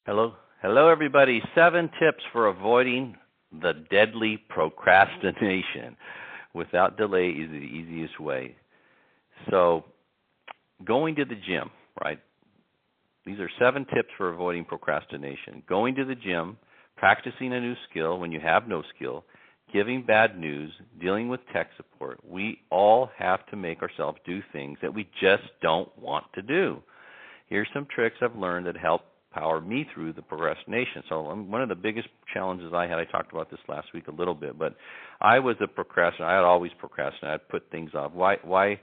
Hello, everybody. 7 tips for avoiding the deadly procrastination. Without delay is the easiest way. So, going to the gym, right? These are 7 tips for avoiding procrastination. Going to the gym, practicing a new skill when you have no skill, giving bad news, dealing with tech support. We all have to make ourselves do things that we just don't want to do. Here's some tricks I've learned that help power me through the procrastination. So one of the biggest challenges I had, I talked about this last week a little bit, but I was a procrastinator. I had always procrastinated. I'd put things off. Why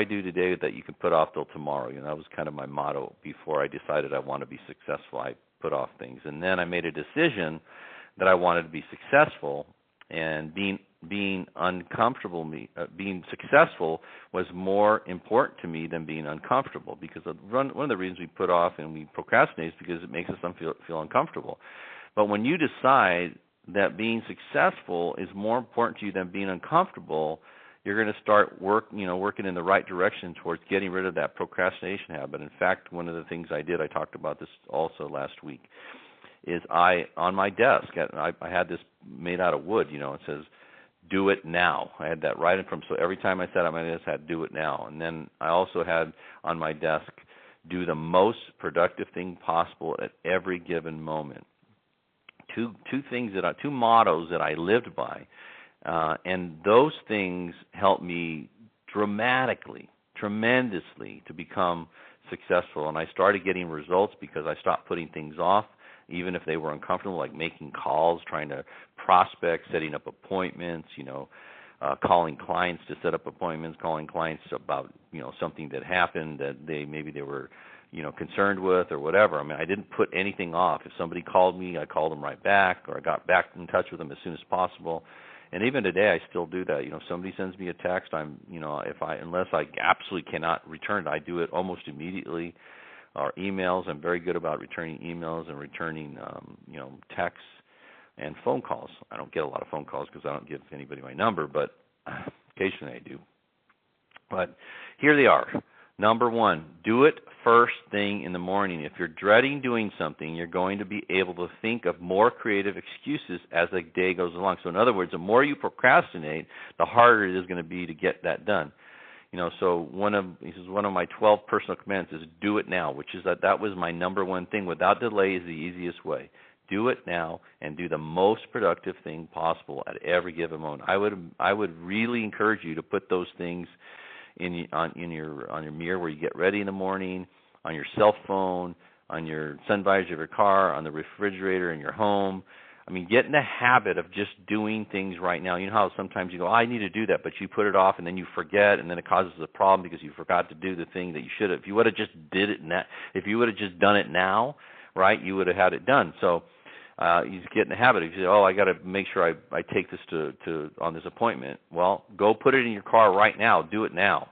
do today that you can put off till tomorrow? That was kind of my motto before I decided I want to be successful. I put off things. And then I made a decision that I wanted to be successful, and being uncomfortable, being successful was more important to me than being uncomfortable, because one of the reasons we put off and we procrastinate is because it makes us feel uncomfortable. But when you decide that being successful is more important to you than being uncomfortable, you're going to start working in the right direction towards getting rid of that procrastination habit. In fact, one of the things I did, I talked about this also last week, is on my desk, I had this made out of wood, it says, do it now. I had that right in front. So every time I sat on my desk, I had do it now. And then I also had on my desk, do the most productive thing possible at every given moment. Two mottos that I lived by. And those things helped me tremendously to become successful. And I started getting results because I stopped putting things off, even if they were uncomfortable, like making calls, trying to prospect, setting up appointments, calling clients to set up appointments, calling clients about, something that happened that they were, concerned with or whatever. I mean, I didn't put anything off. If somebody called me, I called them right back, or I got back in touch with them as soon as possible. And even today, I still do that. If somebody sends me a text, unless I absolutely cannot return it, I do it almost immediately. Or emails, I'm very good about returning emails and returning, texts and phone calls. I don't get a lot of phone calls because I don't give anybody my number, but occasionally I do. But here they are. Number 1, do it first thing in the morning. If you're dreading doing something, you're going to be able to think of more creative excuses as the day goes along. So in other words, the more you procrastinate, the harder it is going to be to get that done. So one of my 12 personal commands is do it now, which is that was my number 1 thing. Without delay is the easiest way. Do it now and do the most productive thing possible at every given moment. I would really encourage you to put those things in your mirror where you get ready in the morning, on your cell phone, on your sun visor of your car, on the refrigerator in your home. I mean, get in the habit of just doing things right now. You know how sometimes you go, I need to do that, but you put it off and then you forget, and then it causes a problem because you forgot to do the thing that you should have. If you would have just if you would have just done it now, right, you would have had it done. So you just get in the habit. If you say, I got to make sure I take this to on this appointment. Well, go put it in your car right now. Do it now.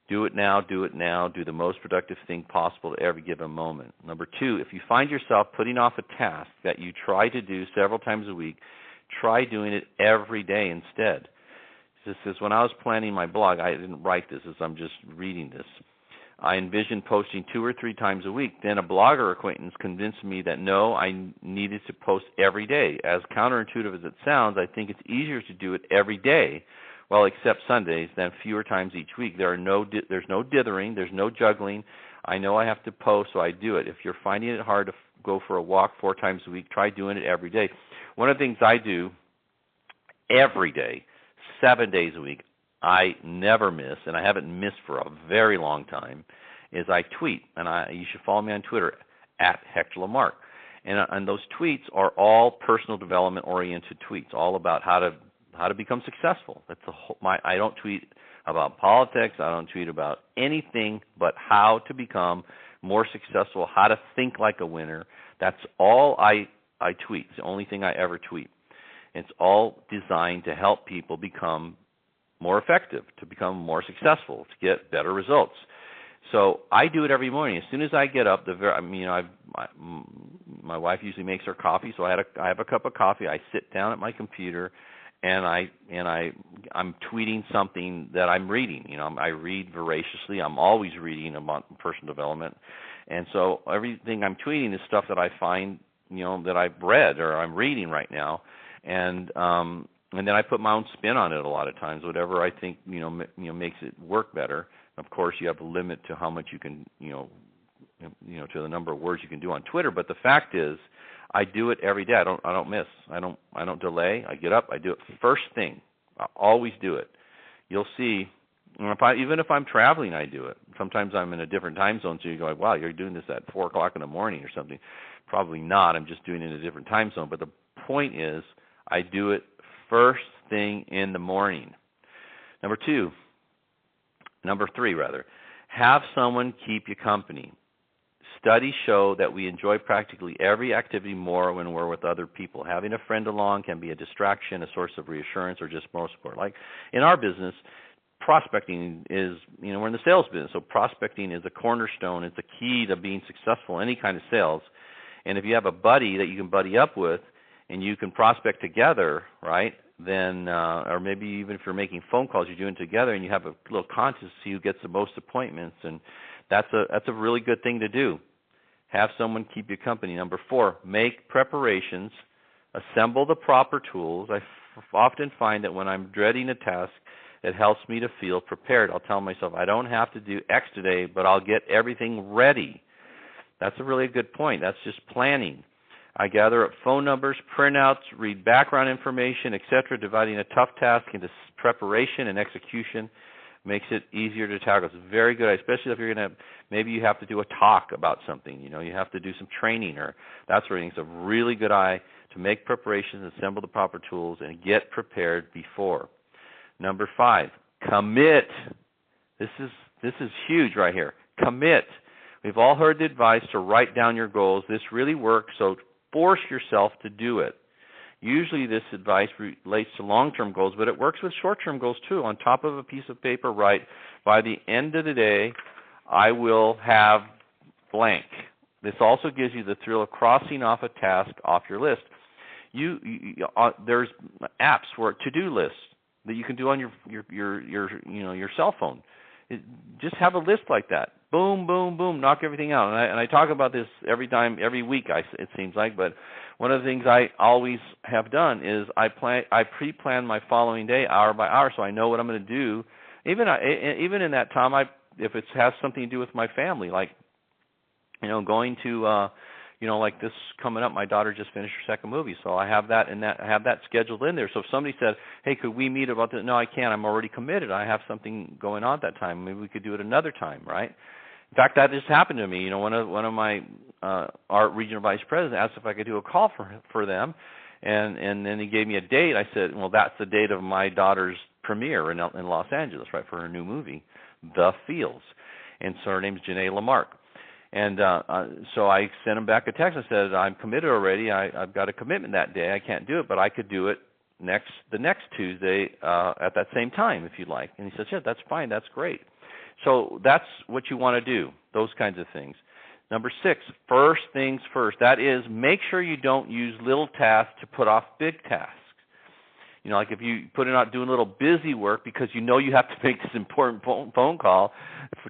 Do it now, do it now, do the most productive thing possible at every given moment. Number 2, if you find yourself putting off a task that you try to do several times a week, try doing it every day instead. This is when I was planning my blog, I didn't write this as I'm just reading this. I envisioned posting 2 or 3 times a week. Then a blogger acquaintance convinced me that no, I needed to post every day. As counterintuitive as it sounds, I think it's easier to do it every day, well, except Sundays, than fewer times each week. There's no dithering, there's no juggling. I know I have to post, so I do it. If you're finding it hard to go for a walk 4 times a week, try doing it every day. One of the things I do every day, 7 days a week, I never miss, and I haven't missed for a very long time, is I tweet. And you should follow me on Twitter, @Hector Marque. And those tweets are all personal development-oriented tweets, all about how to become successful. That's I don't tweet about politics. I don't tweet about anything but how to become more successful, how to think like a winner. That's all I tweet. It's the only thing I ever tweet. It's all designed to help people become more effective, to become more successful, to get better results. So I do it every morning. As soon as I get up, my wife usually makes her coffee, so I have a cup of coffee. I sit down at my computer, and I'm tweeting something that I'm reading. I read voraciously. I'm always reading about personal development, And so everything I'm tweeting is stuff that I find, that I've read or I'm reading right now, and then I put my own spin on it a lot of times, whatever I think makes it work better. Of course, you have a limit to how much you can, to the number of words you can do on Twitter. But the fact is, I do it every day. I don't miss. I don't delay. I get up. I do it first thing. I always do it. You'll see. Even if I'm traveling, I do it. Sometimes I'm in a different time zone, so you go like, wow, you're doing this at 4 o'clock in the morning or something. Probably not. I'm just doing it in a different time zone. But the point is, I do it first thing in the morning. Number 3, have someone keep you company. Studies show that we enjoy practically every activity more when we're with other people. Having a friend along can be a distraction, a source of reassurance, or just moral support. Like in our business, prospecting is, we're in the sales business, so prospecting is a cornerstone. It's a key to being successful in any kind of sales. And if you have a buddy that you can buddy up with and you can prospect together, right, then, or maybe even if you're making phone calls, you're doing it together and you have a little contest to see who gets the most appointments, and that's a really good thing to do. Have someone keep you company. Number 4, make preparations. Assemble the proper tools. I often find that when I'm dreading a task, it helps me to feel prepared. I'll tell myself, I don't have to do X today, but I'll get everything ready. That's a really good point. That's just planning. I gather up phone numbers, printouts, read background information, etc., dividing a tough task into preparation and execution makes it easier to tackle. It's very good, especially if you're going to, maybe you have to do a talk about something, you have to do some training or that sort of thing. It's a really good eye to make preparations, assemble the proper tools, and get prepared before. Number 5, commit. This is huge right here. Commit. We've all heard the advice to write down your goals. This really works, so force yourself to do it. Usually this advice relates to long-term goals, but it works with short-term goals too. On top of a piece of paper, write, by the end of the day, I will have blank. This also gives you the thrill of crossing off a task off your list. There's apps for to-do lists that you can do on your cell phone. Just have a list like that. Boom, boom, boom, knock everything out. And I talk about this every week, it seems like. But one of the things I always have done is I pre-plan my following day hour by hour, so I know what I'm going to do. Even in that time, if it has something to do with my family, like going to like this coming up, my daughter just finished her second movie, so I have that scheduled in there. So if somebody said, hey, could we meet about this? No, I can't. I'm already committed. I have something going on at that time. Maybe we could do it another time, right? In fact, that just happened to me. One of my our regional vice presidents asked if I could do a call for them, and then he gave me a date. I said, well, that's the date of my daughter's premiere in Los Angeles, right, for her new movie, The Fields. And so her name's Janae Lamarque. And so I sent him back a text. I said, I'm committed already. I've got a commitment that day. I can't do it, but I could do it the next Tuesday at that same time if you'd like. And he said, yeah, that's fine. That's great. So that's what you want to do, those kinds of things. Number 6, first things first. That is, make sure you don't use little tasks to put off big tasks. Like if you put it out doing a little busy work because you have to make this important phone call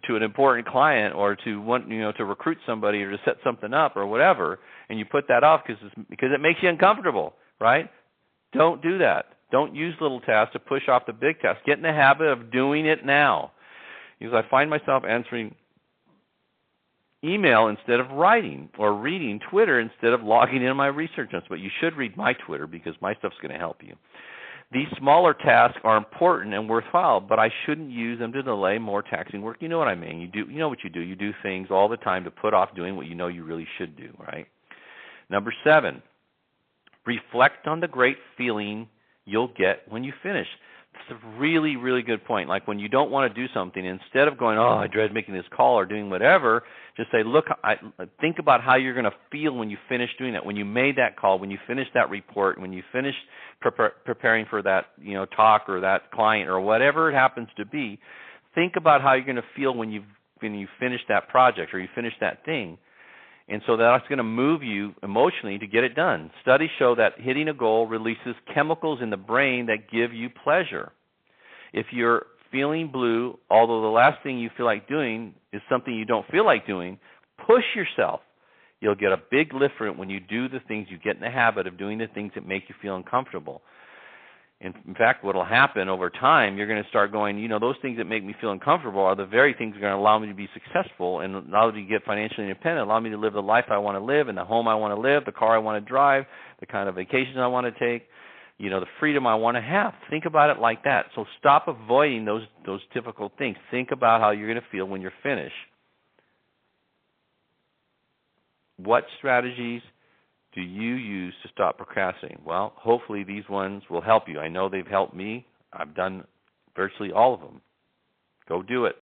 to an important client or to to recruit somebody or to set something up or whatever, and you put that off because it makes you uncomfortable, right? Don't do that. Don't use little tasks to push off the big tasks. Get in the habit of doing it now. Because I find myself answering email instead of writing, or reading Twitter instead of logging in my research notes. But you should read my Twitter because my stuff's going to help you. These smaller tasks are important and worthwhile, but I shouldn't use them to delay more taxing work. You know what I mean. You know what you do. You do things all the time to put off doing what you know you really should do, right? Number 7, reflect on the great feeling you'll get when you finish. It's a really, really good point. Like when you don't want to do something, instead of going, oh, I dread making this call or doing whatever, just say, look, think about how you're going to feel when you finish doing that, when you made that call, when you finished that report, when you finished preparing for that talk or that client or whatever it happens to be. Think about how you're going to feel when you finish that project or you finish that thing. And so that's going to move you emotionally to get it done. Studies show that hitting a goal releases chemicals in the brain that give you pleasure. If you're feeling blue, although the last thing you feel like doing is something you don't feel like doing, Push yourself. You'll get a big lift from it when you do the things, you get in the habit of doing the things that make you feel uncomfortable. In fact, what will happen over time, you're going to start going, those things that make me feel uncomfortable are the very things that are going to allow me to be successful and allow me to get financially independent, allow me to live the life I want to live, and the home I want to live, the car I want to drive, the kind of vacations I want to take, the freedom I want to have. Think about it like that. So stop avoiding those difficult things. Think about how you're going to feel when you're finished. What strategies do you use to stop procrastinating? Well, hopefully these ones will help you. I know they've helped me. I've done virtually all of them. Go do it.